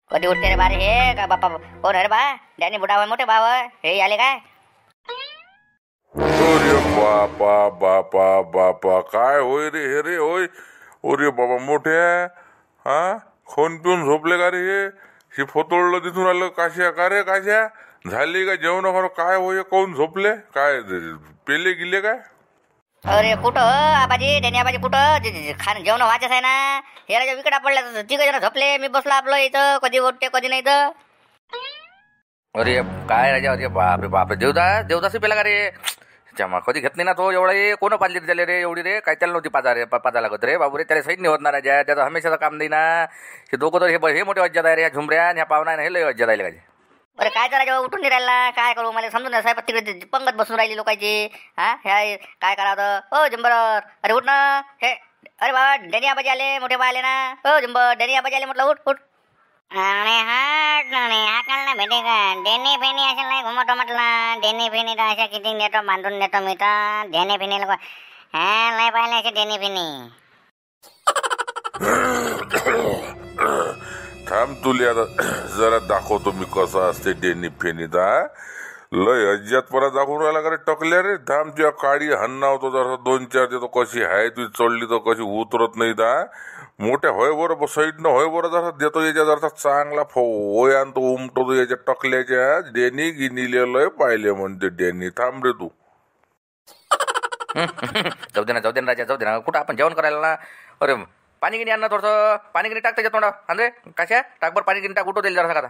कधी उठते रे बारे हे का बापा कोण अरे बा डॅनी बुडा मोठे भाव हे आले काय अरे बापा बापा बापा काय होय रे हे रे होय अरे बाबा मोठे हा खोन पिऊन झोपले का रे हे फोतोळलं तिथून आलं काश्या का रे काश्या झाली का जेवण खरं काय होय कोण झोपले काय पेले गिले काय अरे कुठं आबाजी डॅनी आबाजी कुठं खाण जेवण व्हायचंच आहे ना हे राजा विकटा पडल्या तिघ जण झोपले मी बसलो आपलं इथं कधी उठते कधी नाही तर अरे काय राजा अरे बापरे बापरे देवदास पेला का रे त्यामुळे कधी घेत नाही ना तो एवढा ये कोण पाजली त्याला रे एवढी रे काय त्याला नव्हती पाजा लागत रे बाबू रे त्याला सैन्य होत ना राजा त्याचं हमेशाचं काम नाही ना हे दोघं तर हे मोठे वज्जात आहे रे ह्या झुमऱ्या ह्या पाहुणा हे लय वज्जात आहे काय अरे काय राजा उठून नाही राहिला काय करू मला समजून नाही साहेब तिकडे पंगत बसून राहिली लोकांची हा ह्या काय करावं हो जंबर अरे उठ ना हे अरे बाबा डॅनी आबाजी आले मोठे बा आले ना हो जंबर डॅनी आबाजी आले म्हटलं उठ उठ अरे हा काल ना भेटे का डेनी फेनी असेल नाही घुमतो म्हटलं डेनी फेनी तर अशा किती नेतो बांधून नेतो मी तर डेनी फेनी लोक हा नाही पाहिले असे डेनी फेनी थांब तुले आता जरा दाखवतो मी कसं असते डेनी फेनीदा लय अज्जातपणा दाखवून राहिला का रे टकल्या रे थांब तुझ्या काळी हन्नावतो जरा 2-4 देतो कशी आहे तुझी चढली तर कशी उतरत नाही दा मोठ्या होय बरं साईडनं होय बरं जरा देतो याच्या जरा चांगला होय आणतो उमटतो याच्या टकल्याच्या डेनी गिनीलेलंय पाहिले म्हणते डेनी थांब रे तू जाऊ दे ना राजा जाऊ दे ना कुठं आपण जेवण करायला ना अरे पाणी गिनी आण ना थोडंसं पाणी गिनी टाक त्याच्या तोंडा andre कशा टाकभर पाणी गिनी टाक उठू देईल जरा का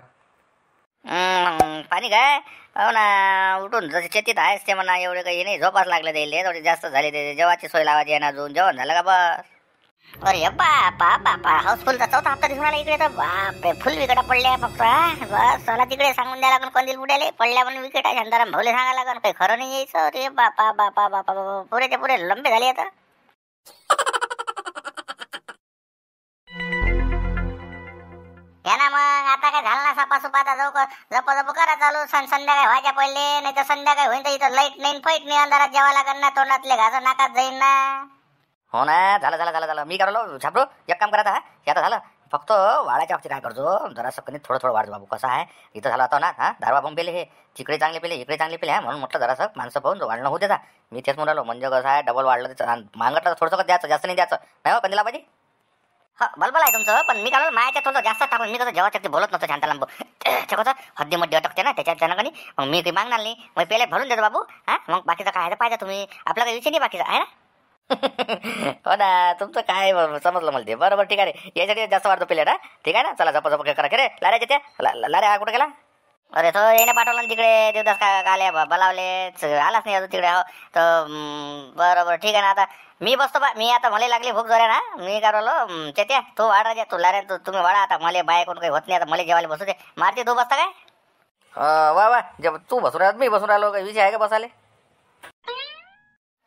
पाणी काय हो ना उठून जसे शेतीत आहेस ते म्हणा एवढे काही नाही झोपास लागले जाईल थोडी जास्त झाली ते जेवाची सोय लावायची आहे ना अजून जेवण झालं का बस अरे बापा बापा हाऊसफुलचा चौथा हप्ता दिसून आला इकडे तर बापरे फुल विकेटा पडल्या फक्त बस चला तिकडे सांगून द्यायला लागून कंदील बुडाले पडल्या म्हणून विकेटा शांताराम भाऊले सांगायला लागून काही खरं नाही यायचं अरे बापा बापा बापा बापा पुरेचे पुरे लंबे झाले आता या ना मग आता काय झालं ना सापासुपा आता जाऊ जप करा चालू संध्याकाळी व्हायच्या पहिले नाही तर संध्याकाळी होईन तर इथं लाईट नाही फाईट नाही अंधारात जेवा लागेल ना तोंडातले घास नाकात जाईन ना हो ना झालं मी करलो छापरो एक काम करा हे आता झालं फक्त वाळाच्या बाबतीत काय करतो जरा सकनी थोडं वाढतो बाबू कसं आहे इथं झालं आता ना हा दारवा पण पेले हे तिकडे चांगले पेले इकडे चांगले पेले म्हणून म्हटलं जरासं माणसं पाहून वाढणं होऊ देता मी तेच म्हणालो म्हणजे कसं आहे डबल वाढलं मागटलं थोडंसं द्यायचं जास्त नाही द्यायचं नाही हो कंदिला पाहिजे हा बलबल आहे तुमचं पण मी काय मायाच्या थोडं जास्त टाकून मी कसं जेव्हा ते बोलत नव्हतं शांताला ते कसं हद्दीमध्ये अटकते ना त्याच्यात त्यानं कधी मग मी काही मागणार नाही मग पेले भरून देतो बाबू हा मग बाकीचं काय पाहिजे तुम्ही आपला काही विषय नाही बाकीचा आहे ना हो ना तुमचं काय समजलं मला ते बरोबर ठीक आहे रे याच्याकडे जास्त वाढतो पेले ना ठीक आहे ना चला जप करा रे लाऱ्याच्या त्या लाऱ्या कुठे गेला अरे तो येणे पाठवला तिकडे देवदास काय आले बोलावले आलाच नाही अजून तिकडे हो तर बरोबर ठीक आहे ना आता मी बसतो बा मी आता मला लागली भूक जरा ना मी काय चेत्या तू वाढ राजा तू लाऱ्या तुम्ही वाढा आता मला बाय कोण काही होत नाही आता मला जेवायला बसू दे मारते तू बसता काय वा जब तू बसून राहत मी बसून राहिलो काही विषय आहे का बसाले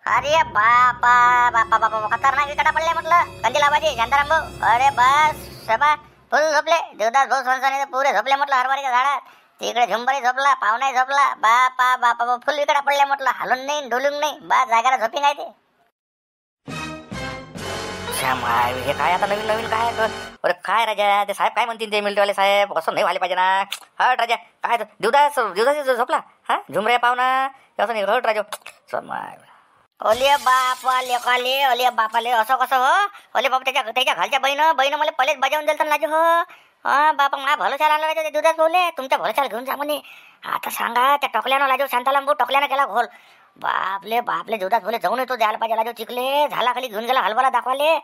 अरे बापा बापा बापा खतरनाक विकटा पडले म्हटलं कंदील आबाजी शांताराम भाऊ अरे बस सभा फुल झोपले देवदास भाऊ सणसणी पुरे झोपले म्हटलं हरभऱ्याच्या झाडात तिकडे झुंबरी झोपला पाहुणाही झोपला बापा बापा फुल विकटा पडले म्हटलं हलून नाही डोलून नाही बा जागाला झोपिंग आहे ते हे काय आता नवीन काय अरे काय राजा ते साहेब काय म्हणतील ते मिलिटरीवाले साहेब असं नाही व्हायला पाहिजे ना हट राजा काय देवदास झोपला हा झुमऱ्या पाहुणा असं नाही हट राजा ओले बापाले ओले बापाले असं कसं हो ओले बाप त्याच्या घरच्या बहीण मला पलेच बजावून दिलं तर लाजो हो हा बापा मला भरोसा आला राजा दुधात बोलले तुमच्या भरोशाला घेऊन जा म्हणे आता सांगा त्या टकल्यानं लाजो शांताराम भाऊ टकल्यानं केला घोल बापले दुधात बोले जाऊन येतो द्यायला पाहिजे लाजो चिकले झाला खाली घेऊन गेला हलवाला दाखवाले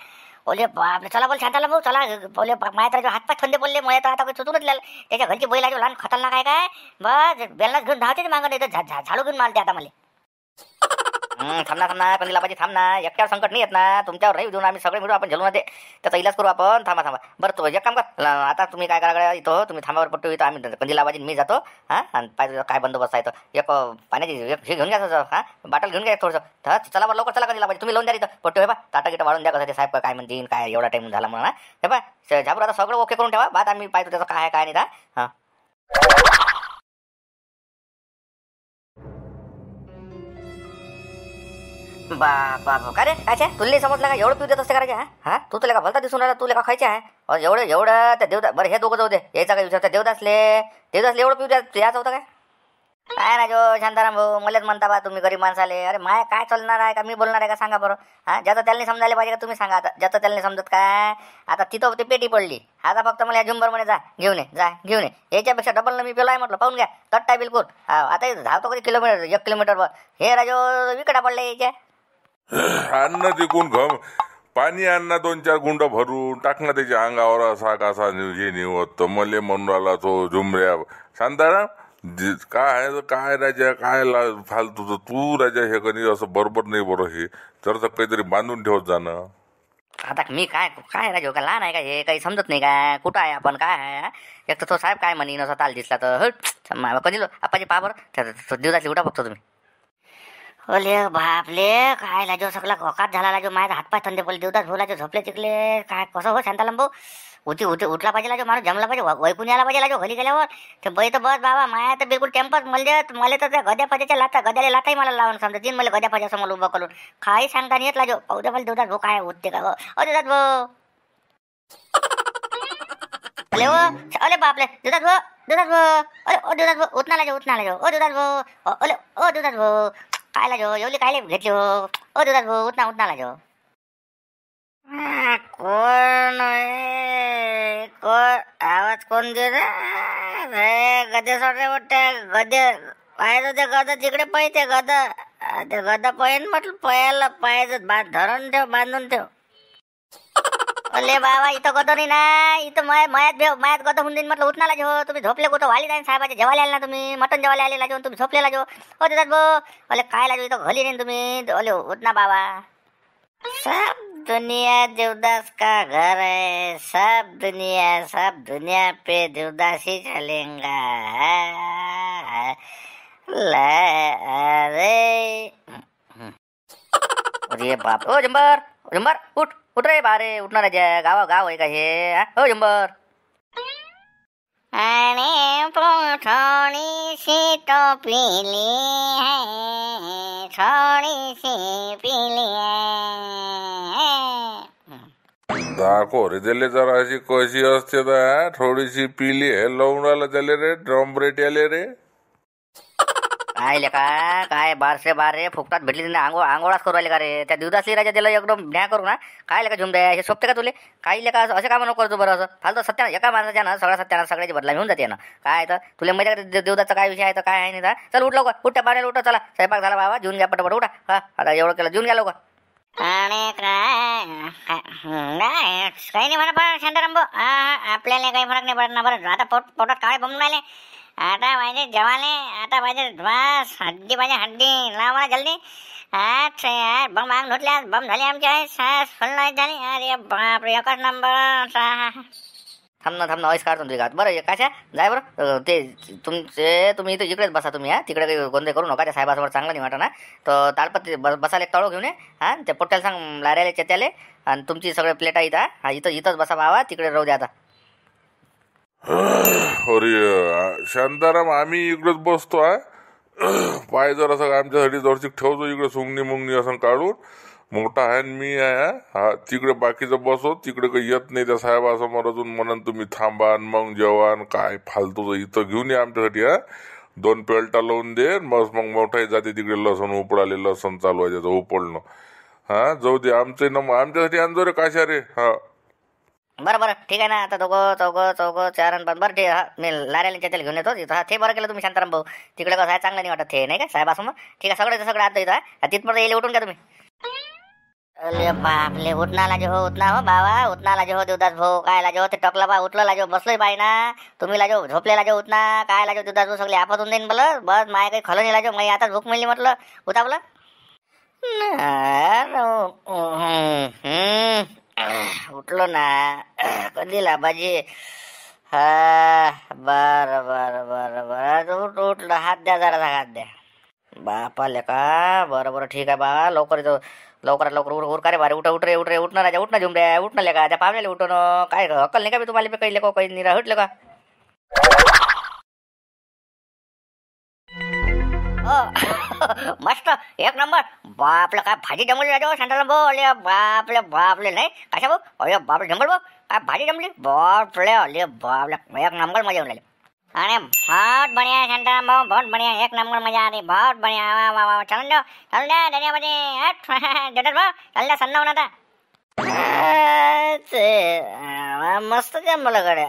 ओले बापले चला बोल शांताराम भाऊ चला बोले माया तर हातपाय थंडे बोलले मला तर आता काही सुचूनच दिलं त्याच्या घरची बैल लाजो लहान खतरनाक आहे काय बस बेलनाच घेऊन धावते मागं नाही झाडू घेऊन मारते आता मला थांबना कंदीला पाहिजे थांब ना एकट्यावर संकट नाही येत ना तुमच्यावर नाही देऊन आम्ही सगळे मिळू आपण झेलून ते त्याचा इलाज करू आपण थांबा बरं तो एक काम कर आता तुम्ही काय करा इथं तुम्ही थांबावर पट्टू इथं आम्ही कंदीला पाहिजे मी जातो हां आणि पाहिजे काय बंदोबस्त आहे तो एक पाण्याची हे घेऊन घ्या हां बाटल घेऊन घ्या थोडंसं चला बरं लवकर चला कंदीला पाहिजे तुम्ही लावून द्या इथं पट्टू हे बा ताटा गिटा वाढून द्या कसं ते साहेब काय म्हणतील काय एवढा टाईम झाला म्हणून हे बा झाबरू आता सगळं ओके करून ठेवा बात आम्ही पाहतो त्याचं काय आहे काय नाही हां बाप का रे कायच्या तुला नाही समजलं का एवढं पिऊ देत असते का राजा हा तू तुला का भलता दिसून राहिला तुला का खायचे आहे एवढं त्या देवदास बरं हे दोघं जाऊ दे यायचा काय विचार त्या देवदासले एवढं पिऊ द्या याचं होतं काय राजो शांताराम भाऊ मलाच म्हणता बा तुम्ही गरीब माणसाले अरे माय काय चालणार आहे का मी बोलणार आहे का सांगा बरं हा ज्याचं त्याला समजायला पाहिजे का तुम्ही सांगा आता ज्याचं त्याला समजत काय आता तिथं ते पेटी पडली आता फक्त मला झुंबर म्हणे जा घेऊन ये याच्यापेक्षा डबल मी पेलो आहे म्हटलं पाहून घ्या तट्टा बिलकुल हा आता धावतो कधी किलोमीटर 1 किलोमीटरवर हे राजो विकडा पडले याच्या अन्न तिकून घम पाणी आणणं 2-4 गुंड भरून टाकणं त्याच्या अंगावर असा कसा हे निवत मले म्हणून राहिला तो झुमऱ्या शांताराम काय राजा काय फालतू तू राजा हे कधी असं बरोबर नाही बरं हे तर काहीतरी बांधून ठेवत जाणं आता मी काय राजो का लहान आहे का हे काही समजत नाही का कुठं आहे आपण काय आहे एक तर तो साहेब काय म्हणी नसा ताल दिसला तर हट कधी आपाची पावर दिवसाची उठा फक्त तुम्ही ओले बापले काय लाजो सगळा घोकात झाला लाजो माझा हातपाय थंडे पडले देवदास भोलाचे झोपले तिकले काय कसं हो शांताराम भाऊ उठला पाहिजे लाजो माणूस जमला पाहिजे वैकून यायला पाहिजे लाजो घरी गेल्यावर ते बाई तर बस बाबा माया तर बिलकुल टेम्पस मला तर त्या गद्या फाज्याच्या गद्याला लाताही मला लावून समजा तीन मला गद्या फाज्या समोर उभं करून काही सांगता नाही येत लाजो पाहू मला देवदास भाऊ काय उठते का देवदास भाऊ अरे अरे बापले देवदास भाऊ देवदास भाऊ उठना लाजो देवदास भाऊ देवदास भाऊ काय लाजो एवढी काय घेतली हो देवदास भाऊ उठना लाजो कोण आवाज कोण दे गदे सोडले वाटतं गदे पाहिजे ते गद तिकडे पाहिजे गद ते गद पाहिजे म्हटलं पयाला पाहिजे धरून ठेव बांधून ठेव अले बाबा इथं गद नाही ना इथं मायात गद होऊन देईन म्हटलं उठणाला जो तुम्ही झोपले कुठं वाली जाईन साहेबाच्या जेवायला आले ना तुम्ही मटण जेवायला आलेला जो तुम्ही झोपलेला जो हो देतात भाऊ अले काय लाजो इथं घरी नाही तुम्ही अले उठना बाबा सब दुनिया देवदास का घर है सब दुनिया पे देवदास ही चलेगा अरे बाप ओ जंबर उठ रे बारे उठणार आहे गाव आहे का हे हो जंबर आणि थोडीशी टोपीली है थोडीशी पीली दाखव रे त्याले जरा अशी कशी असते तर थोडीशी पिली आहे लवणाला त्याले रे ड्रमब्रेट आले रे काय लेका काय बारसे फुकटात भेटली तिने आंघोळाच करू राहिले का रे त्या दिवदासली राजा त्याला एकदम न्याय करू ना काय लेका झुम द्या हे सोपते का तुले काही लेका असं काम नको करतो बरं असं फालतो सत्याना एका माणसाच्या ना सगळ्या सगळ्याची बदला घेऊन जाते ना काय तर तुला माहिती का देवदाचा काय विषय आहे तर काय आहे नाही चल उठ लवकर उठ त्या पाण्याला उठा चला स्वयंपाक झाला बाबा जेवून घ्या पटापट उठा हा आता एवढं केलं जेवून घ्या लवकर आणि काही नाही म्हणा शांताराम भाऊ आपल्याला काही फरक नाही पडणार बरं आता पोटात काळे बंब राहिले आता पाहिजे जवाने आता पाहिजे बस हड्डी पाहिजे हड्डी लाव मला जल्दी अच्छा यार बम मांग धुतल्या बम झाली आमच्या सास फुल नाही झाली अरे बापरे एकच नंबर थांब ना काढतो तुझी गात बरं काच्या जाय बरं ते तुम्ही इथं इकडेच बसा तुम्ही हा तिकडे काही गोंधळ करू नका त्या साहेबासमोर चांगलं नाही वाटत ना तर तालपत्री बसायला एक तळो घेऊन ये हा ते पोट्याला सांग लाऱ्याला चेत्याले आणि तुमची सगळे प्लेटा इथं हा इथंच बसा बाबा तिकडे राहू द्या आता अरे शांताराम आम्ही इकडेच बसतो पाय जर असं आमच्यासाठी जरशी ठेवतो इकडे सुंगणी मुंगणी असं काढून मोठा आहे मी आहे हा तिकडे बाकीचं बसो तिकडे काही येत नाही त्या साहेबासमोर अजून म्हणून तुम्ही थांबा मग जेवण काय फालतू इथं घेऊन या आमच्यासाठी 2 पेल्टा लावून दे मग मोठाही जाते तिकडे लसण उपडाले लसण चालू आहे त्याचं उपडणं हा जाऊ दे आमच्यासाठी आणजो रे काशा रे हा बरं ठीक आहे ना आता चौघ 4 आणि 5 बरं ठीक आहे मी लाऱ्याला चेत्याला घेऊन येतो तिथं ते बरं केलं तुम्ही शांताराम भाऊ तिकडे कसं आहे चांगलं नाही वाटत ते नाही का साहेबासमोर ठीक आहे सगळं आता इथं तिथपर्यंत येईल उठून घ्या तुम्ही अरे बापले उठनाला जो हो उठना हो बाबा उठनाला जो हो देवदास भाऊ काय लाजो ते टकला बा उठलं लाजो बसलोय बाई ना तुम्ही लाजो झोपलेला जो उठना काय लाजो देवदास भाऊ सगळे आपत होऊन देईन बोल बस माय काही खलं नाही लाजो मी आता भूक मिळली म्हटलं उठा बोला उठलो ना कधी लाभाजी हा बर उठलं हात द्या जरा हात द्या बापाले का बरं ठीक आहे बा लवकरात लवकर उर का रे बारे उठ रे उठणार राजा उठणं झुम रे उठणं का त्या पाहुण्याला उठवणं काय अक्कल नाही का मी तुम्हाला काही लेको काही निरा हटलं का मस्त एक नंबर. बापले काय भाजी जमवली राजा शांताराम भाऊ. अले बापले बापले नाही कशा भाऊ. अरे बापले जमल भाऊ काय भाजी जमली. बापले अले बापले एक नंबर मजा येऊन राहिली. अरे बहुत बढ़िया शांताराम भाऊ बहुत बढ़िया एक नंबर मजा आ रही बहुत बढ़िया. वा वा वा चल द्या धन्यवाद जटत भाऊ चल द्या सन्न होणार आता. मस्त जमलं गड्या.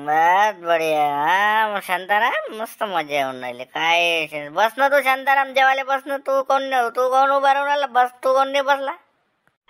बहुत बढिया शांताराम मस्त मजा येऊन राहिली. काय बस ना तू शांताराम जेवायला बस ना. तू कोण उभा राहून राहिला. बस तू कोण नाही बसला.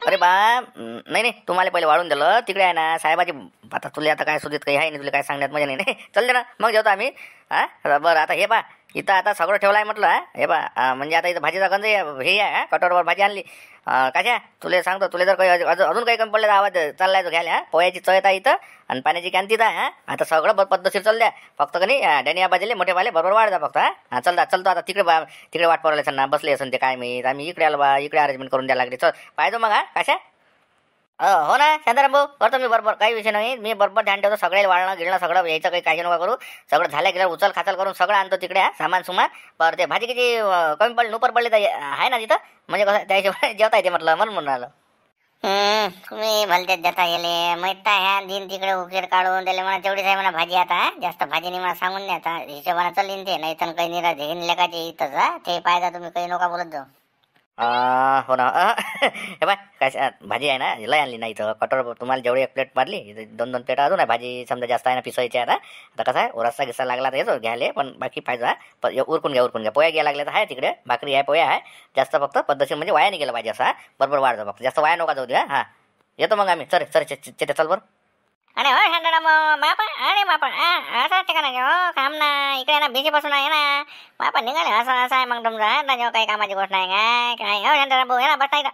अरे बा नाही नाही तुम्हाला पहिले वाढून दिलं तिकडे आहे ना साहेबाची. आता तुला आता काय सुधीत काही आहे नाही तुला काय सांगण्यात मजा नाही. नाही चल दे ना मग जेवतो आम्ही. हा बरं आता हे पा इथं आता सगळं ठेवलं आहे म्हटलं. हे पा म्हणजे आता इथं भाजीचा गंज हे आहे. कटोरवर भाजी आणली. काशा तुला सांगतो तुला जर काही अजून काही कमी पडलं तर आवाज चाललाय तो घ्यायला. पोह्याची चळत आहे इथं आणि पाण्याची कॅन तिथं आहे. आता सगळं पद्धतशीर चाल द्या. फक्त का नाही डॅनिया बाजले मोठे वाले बरोबर वाढ जा फक्त. हा चलतो आता तिकडे वाट पडले सर ना बसले असून ते काय मी आम्ही इकडे आलो बा. इकडे अरेंजमेंट करून द्यायला लागले. चल पाहिजे मग. हा काशा हो ना शांताराम भाऊ करतो मी बरोबर काही विषय नाही. मी बरोबर ध्यान ठेवतो. सगळे वाळणं गिळणं सगळं यायचं काही काळजी नका करू. सगळं झाल्या गेलं उचल खाचल करून सगळं आणतो तिकडे. सामान सुमान बरं ते भाजी किती कमी पडली नुपर पडली तर आहे ना तिथं. म्हणजे कसं त्या हिशोबाने जेवता येते म्हटलं म्हणून राहिलं. तुम्ही भलतेच देता गेले माहित ह्या दिन तिकडे उकीर काढून दिले म्हणा. तेवढीच आहे म्हणा भाजी. आता जास्त भाजी नाही मला सांगून द्या. आता हिशोबाने चालीन ते नाही तर काही निरा घेऊन लेखाचे इथंच. ते पाहिजे तुम्ही काही नका बोलत जाऊ. हो ना हे बाय काय भाजी आहे ना लय आणली नाही तर कटोर तुम्हाला जेवढी एक प्लेट मारली 2-2 प्लेट अजून आहे भाजी. समजा जास्त आहे ना पिसवायची आता. आता कसं आहे रस्सा गिस्सा लागला तर येतो घ्यायला. पण बाकी पाहिजे उरकून घ्या. पोया घ्या लागले तर आहे तिकडे. भाकरी आहे पोया आहे. जास्त फक्त पद्धतशीर म्हणजे वाया नाही गेलं पाहिजे असा. बरोबर वाढतो फक्त जास्त वाया नका जाऊ द्या. हा येतो मग आम्ही. चल चल बरं. अरे हो शांताराम बापा अरे बापा असं असते का ना हो काम ना इकडे ना बिजी बसून आहे ना. बापा निघाले असं आहे मग तुमचं. ना जेव्हा काही कामाची गोष्ट नाही काय काय हो शांताराम भाऊ ना बसताय का.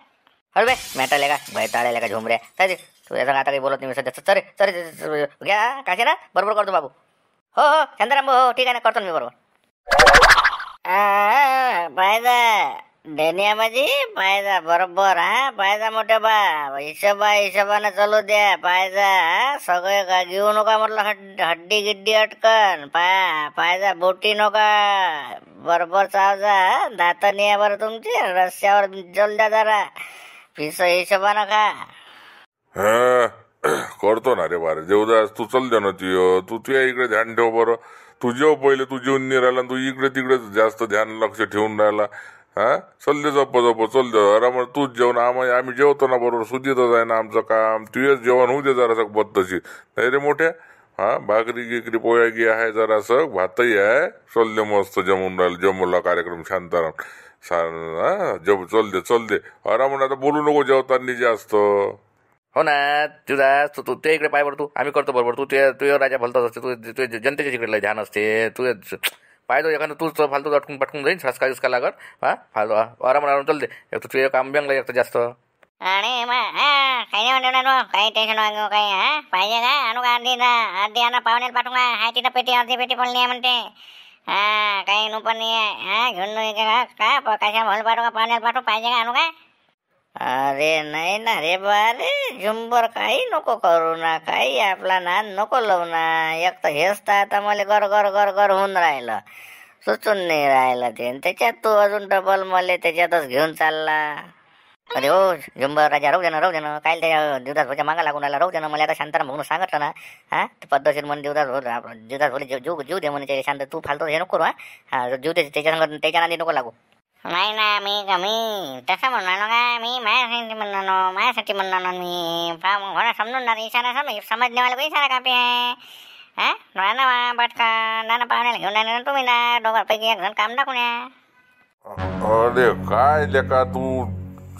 हळवे मॅटाले का भयताळ्याला का झोंबऱ्या चालेल. तू याचा आता काही बोलत नाही मी सध्या. चल घ्या काशे ना बरोबर करतो बाबू. हो शांताराम भाऊ हो ठीक आहे ना करतो मी बरोबर. पाहिजे डेनिया माझी पाहिजे बरोबर. हा पाहिजे मोठे बा हिशोबानं चालू द्या. पाहिजे सगळे घेऊ नका म्हटलं. हड्डी गिड्डी अटकन पाहिजे बोटी नका. बरोबर चावजा दातानी आहे बरं तुमची. रस्त्यावर जल द्या जरा. पिस हिशोबानं खा. करतो ना रे बारे देवदास. तू चल दे ना तू तुझ्या इकडे ध्यान ठेव बरं. तू जेव पहिले. तू जेवून नाही राहिला. तू इकडे तिकडे जास्त ध्यान लक्ष ठेवून राहिला. हा चल दे जप चल दे आराम. तूच जेवण आम्ही जेवतो ना बरोबर. सुधीतच आहे ना आमचं काम. तुझेच जेवण होऊ दे जरासं पद्धतशीर नाही रे मोठ्या. हा भाकरी गिकरी पोया गी आहे जरासं भातही आहे. चल दे मस्त जमून राहिलं. जमवला कार्यक्रम शांताराम. चल दे आराम. आता बोलू नको जेवताना जास्त. हो ना तुझा तू ते इकडे पाय बरं. तू आम्ही करतो बरोबर. तू राजा भलताच असते. तू जनतेच्या तिकडे ध्यान असते. तू पाहिजे एखादं तूच फालतू पटकून जाईन सस्का गिस्का लागत. हा फालतू आराम चल दे. एक तर तुझे काम बेंगला एक तर जास्त. आणि काही नाही म्हणतो काही टेन्शन वागू काही. हा पाहिजे का आणू का अर्धी आणा पाहुण्याला पाठवू का. हाय तिथं पेटी अर्धी पेटी पडली आहे म्हणते. हा काही नु पण नाही आहे. हा घेऊन का कशा भल पाठवू का पाहुण्याला पाठवू. पाहिजे का आणू का. अरे नाही ना रे बारे झुंबर काही नको करू ना. काही आपला नाद नको लावू ना. एक तर हेच तर आता मला गर होऊन राहिलं. सुचून नाही राहिलं ते. त्याच्यात तू अजून डबल मला त्याच्यातच घेऊन चालला. अरे हो झुंबर राजा राहू दे ना काय त्या देवदास भाऊच्या मागा लागून राहिला. राहू दे ना मला आता शांताराम म्हणून सांगितलं ना. हा पद्धतशीर म्हणून देवदास भाऊ जीव दे म्हणे शांत. तू फालतो हे नको करू. हा जीव दे त्याच्या नांदी नको लागू. नाही ना मी तसं म्हणणार का. मी माझ्यासाठी म्हणणार मी समजून ना. इशारा समजणे वाला इशारा कापी आहे. हा नाना पटका नाना पाहुण्याला घेऊन येणार तुम्ही ना. दोघांपैकी एक जण काम टाकून या. अरे काय लेका तू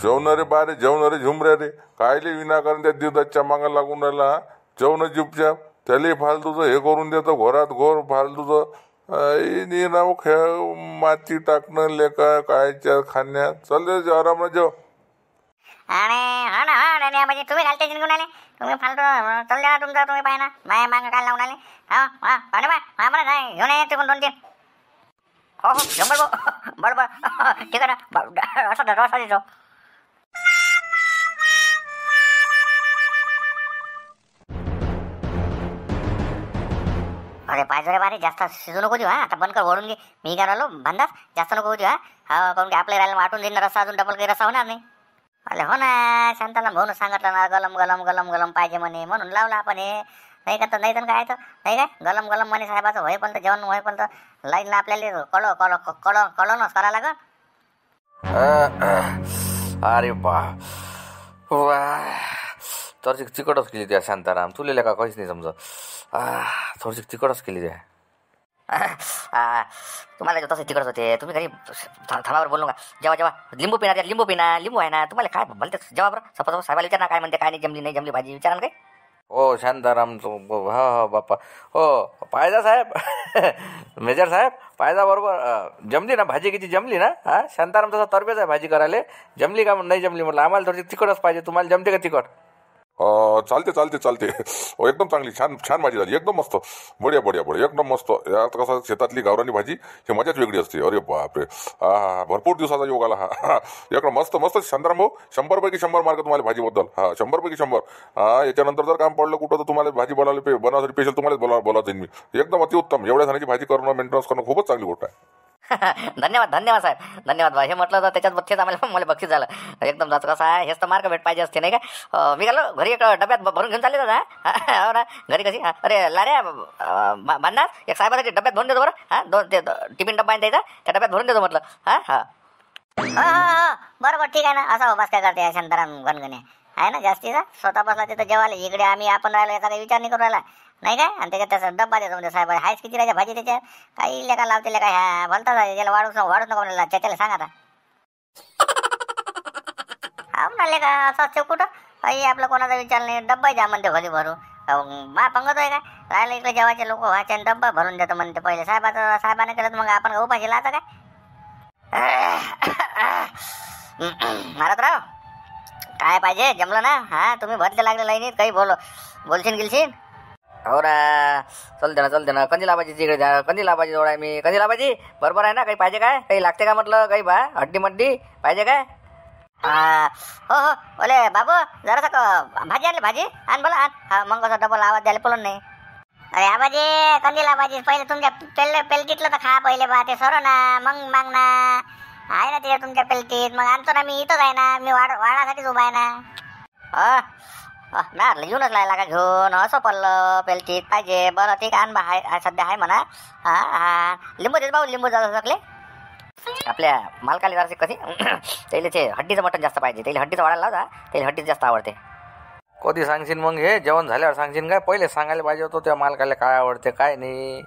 जेवणारे बारे जेवणारे झुमऱ्या रे. कायले विनाकारण त्या देवदासच्या मागा लागून राहिला. जेवण चुपचाप. त्याला फालतूचं हे करून देतो घोरात घोर फालतूचं. नाव खेळ माती टाकणं लेका कायच्या खाण्यात. चल आराम जेव. अरे हा ना हा म्हणजे तुम्ही घालते जिंकून आले. तुम्ही फालतू चल द्या तुमचा. तुम्ही पाय ना माया मागं काय लावून आले. हा बरं काय घेऊन ये तिकडून 2-3. हो शंभर बरोबर ठीक आहे ना. असं देतो. अरे पाहिजे रे बारे, जास्त शिजू नको देऊ. आता बंद कर, ओढून घे. मी काय राहिलो भांडास, जास्त नको देऊ. हा काऊन की आपल्या राहिला वाटून देईन रस्सा, अजून डबल काही रस्सा होणार नाही. अरे हो ना, शांताला भाऊन सांगितलं ना, गलम गलम गलम गलम पाहिजे म्हणे, म्हणून लावला आपण हे. नाही का तर नाही तर काय तर नाही काय, गलम गलम म्हणे साहेबाचं होय, पण जेवण होय, पण लाईन आपल्याला कळवणच करा लागल. अरे बा वा, थोडीशी तिकडच केली त्या शांताराम, तुलेल्या का काहीच नाही समजत. थोडीशी तिकडच केली त्या. तुम्हाला तसं तिकडच होते, तुम्ही घरी थांबावर बोलू का. जेव्हा जेव्हा लिंबू पिणार, लिंबू पिना, लिंबू आहे ना, तुम्हाला काय बोलते जेव्हा बरं. सपोज साहेबाला विचार ना, काय म्हणते काय नाही, जमली नाही जमली भाजी, विचारा ना काय. हो शांताराम, हो बाप्पा, हो पायदा साहेब मेजर साहेब, पायदा बरोबर जमली ना भाजी, किती जमली ना. शांताराम तसा तरबेज आहे भाजी करायला. जमली का नाही जमली म्हटलं, आम्हाला थोडी तिखटच पाहिजे. तुम्हाला जमते का तिखट? चालते चालते चालते. एकदम चांगली, छान छान भाजी झाली, एकदम मस्त, बढिया बढिया बढिया, एकदम मस्त. यात कसं शेतातली गावरानी भाजी ही मजाच वेगळी असते. अरे बापरे, भरपूर दिवसाचा योग आला. एकदम मस्त मस्त. शांताराम भाऊ, 100पैकी 100 मार्क तुम्हाला भाजीबद्दल. 100पैकी 100. याच्यानंतर जर काम पडलं कुठं, तर तुम्हाला भाजी बनवण्यासाठी स्पेशल तुम्हाला बोलावं मी. एकदम अतिउत्तम. एवढ्या जणांची भाजी करणं, मेंटेनन्स करणं खूपच चांगली गोष्ट आहे. धन्यवाद धन्यवाद साहेब, धन्यवाद भाई. हे म्हटलं तर त्याच्यात बक्षीस मला बक्षीस झालं एकदम. जास्त कसं आहे, हेच तर मार्क भेट पाहिजे असते नाही का. मी गेलो घरी, एक डब्यात भरून घेऊन चालले दादा. हो ना, घरी कशी. अरे लाऱ्या बांधणार, एक साहेबासाठी डब्यात भरून देतो बरं. दोन ते टिफिन डब्बा आहे द्यायचा, त्या डब्यात भरून देतो म्हटलं. हां बरोबर, ठीक आहे ना. असा उपास काय करते शांताराम गणगणे आहे ना जास्तीचा. स्वतः बसला तिथं जेवायला, इकडे आम्ही आपण राहिलो, याचा काही विचार नाही करू राहिला नाही काय. आणि त्याच्यात त्याचा डब्बा देतो म्हणजे साहेब, हायच किती राहायच्या भाजी त्याच्या, काही लेखा लावते लेखा. ह्या भलता याला वाढूच नको म्हणला, त्याच्याला सांगा आता. हा म्हणाले का असं असते कुठं, काही आपलं कोणाचा विचार नाही. डब्बा द्या म्हणते घरी भरू. मा पंगत आहे काय, राहिलं इकडे जेवायचे लोक व्हायचे आणि डब्बा भरून देतो म्हणते. पहिले साहेबाने केलं, मग आपण उपाशी लाचा काय. महाराजराव काय पाहिजे, जमलं ना. तुम्ही भरले लागले लाईनीत, काही बोलशील गिलशील. हो ना, चलते ना. कंदी लाभाजी तिकडे द्या, कंदी लाभाजी जवळ आहे मी. कंदी लाभाजी बरोबर आहे ना. काही पाहिजे काय, काही लागते का म्हटलं, काही हड्डी मड्डी पाहिजे काय. हो ओले बाबू, जरासा भाजी आणली, भाजी आण बोला आण. मग कसं डबल आवाज द्यायला पळून नाही. अरे आबाजी, कंदील आबाजी, पहिले तुमच्या पेलटीतलं तर खा पहिले बा, ते सर ना, मग माग ना. आहे ना ते तुमच्या पेलटीत, मग आणतो ना मी. इथंच आहे ना मी, वाढासाठीच उभा आहे ना. ना येऊनच लागला का घेऊन, असं पडलं पेलटीत पाहिजे. बरं ठीक आहे, आण बा, सध्या आहे म्हणा. लिंबू देत भाऊ, लिंबू जाऊ शकले. आपल्या मालकाला जरासे कधी त्याला ते हड्डीचं मटण जास्त पाहिजे, त्याला हड्डीचं वाढायला लावता, त्याला हड्डीच जास्त आवडते. कधी सांगशील मग, हे जेवण झाल्यावर सांगशील काय? पहिले सांगायला पाहिजे होतं त्या मालकाला काय आवडते काय नाही.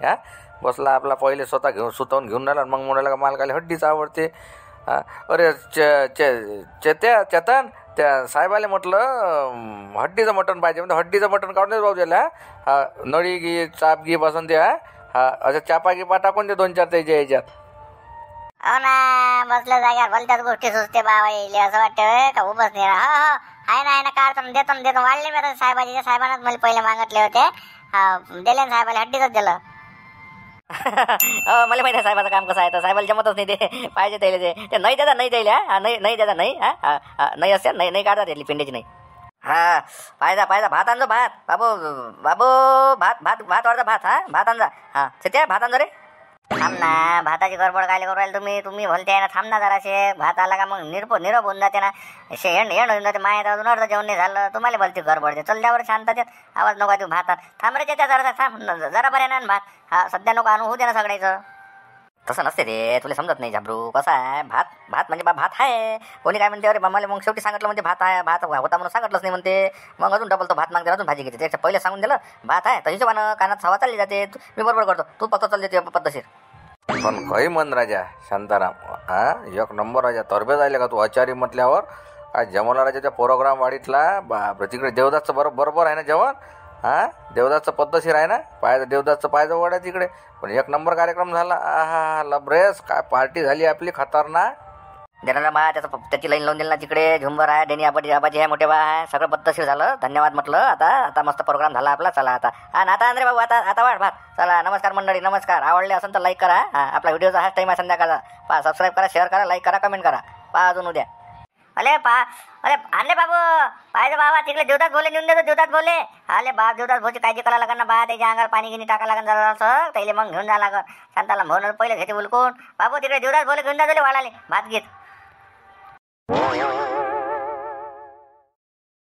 बसला आपला पहिले स्वतः सुतवून घेऊन राहिला, मग म्हणाला का मालकाला हड्डीच आवडते. अरे चेतन, त्या साहेबाला म्हटलं हड्डीचं मटण पाहिजे, म्हणजे हड्डीचं मटण काढून दे भाऊ त्याला. नळी घे, चाप घे, बसून द्या. असं चापा गिपा टाकून दे 2-4 त्याच्या याच्यात. हो ना, बसल्या जाग्यावर भलत्याच गोष्टी सुचते बाबा येईल असं वाटतं का उभंच नाही. हो आहे ना काढतो देतो वाढले मी आता. साहेबांनाच मला पहिले मागितले होते, दिले साहेबाला हड्डीच दिलं. मला माहिती आहे साहेबाचं काम कसं आहे, तर साहेबाला जमतच नाही ते पाहिजे त्याला. ते नाही द्यायला नाही द्यायला, नाही द्यायचा नाही असते, नाही काढतात त्यातली पिंडीची नाही. पाहिजा भात आणजो, भात बाबू भात वाढता भात. भात आणजा. सत्या भात आणजो रे. थांब ना, भाताची गडबड काय करू राहिले तुम्ही भलते आहे ना. थांब ना जराशे, भात आला का मग निरप होऊन जाते ना. हेंड होऊन जाते. माहीत अजून अर्ध जेवण नाही झालं, तुम्हाला भलती गडबड दे. चल द्यावर शांततेत, आवाज नको तू भातात. थांब रे त्या जरा थांब, जरा बऱ्या ना भात. सध्या नको आणू, होऊ दे ना सगळ्याचं. तसं नसते रे, तुला समजत नाही झाबरू. कसं आहे, भात म्हणजे भात आहे. कोणी काय म्हणते, अरे मला मग शेवटी सांगितलं म्हणते भात आहे, भात होता म्हणून सांगितलंच नाही म्हणते. मग अजून डबल तो भात मागते, अजून भाजी घेते. त्याच्या पहिले सांगून दिलं भात आहे, तर हिशोबानं कानात हवा चालली जाते. मी बरोबर करतो, तू फक्त चालली जाते पद्धतशीर. पण काही म्हण राजा शांताराम, एक नंबर राजा. तरबे जायले का तू आचारी म्हटल्यावर. काय जमवला राजा त्या प्रोग्राम वाढीतला. बापरे, तिकडे देवदासचं बरोबर आहे ना जेवण. देवदासचं पद्धतशीर आहे ना. देवदासचं पायजं वड आहे तिकडे. पण एक नंबर कार्यक्रम झाला. लबरेस काय पार्टी झाली आपली खतरनाक. देणारा बा त्याची लाईन लावून दिली ना तिकडे. झुंबर आहे, डेनी आबाजी आहे, मोठे बा आहे, सगळं पद्धतशीर झालं. धन्यवाद म्हटलं. आता मस्त प्रोग्राम झाला आपला. चला आता आता अंद्रे बाबू, आता वाढ भात. चला, नमस्कार मंडळी, नमस्कार. आवडले असेल तर लाईक करा. आपला व्हिडिओचा हाच टाईम आहे संध्याकाळचा. सबस्क्राईब करा, शेअर करा, लाईक करा, कमेंट करा. अजून उद्या. अरे अरे आणले बाबू पाहिजे बाबा तिकडे देवदास बोले नेऊन देतो देवदास बोले आले बाप देवदास भाऊची काळजी करायला लागणार बा त्याच्या अंगावर पाणी गिनी टाका लागन जरा असं त्याला मग घेऊन जा लागन शांताला म्हणून पहिले घेते उलकून बाबू तिकडे देवदास बोले घेऊन जा वाढाले भात घेत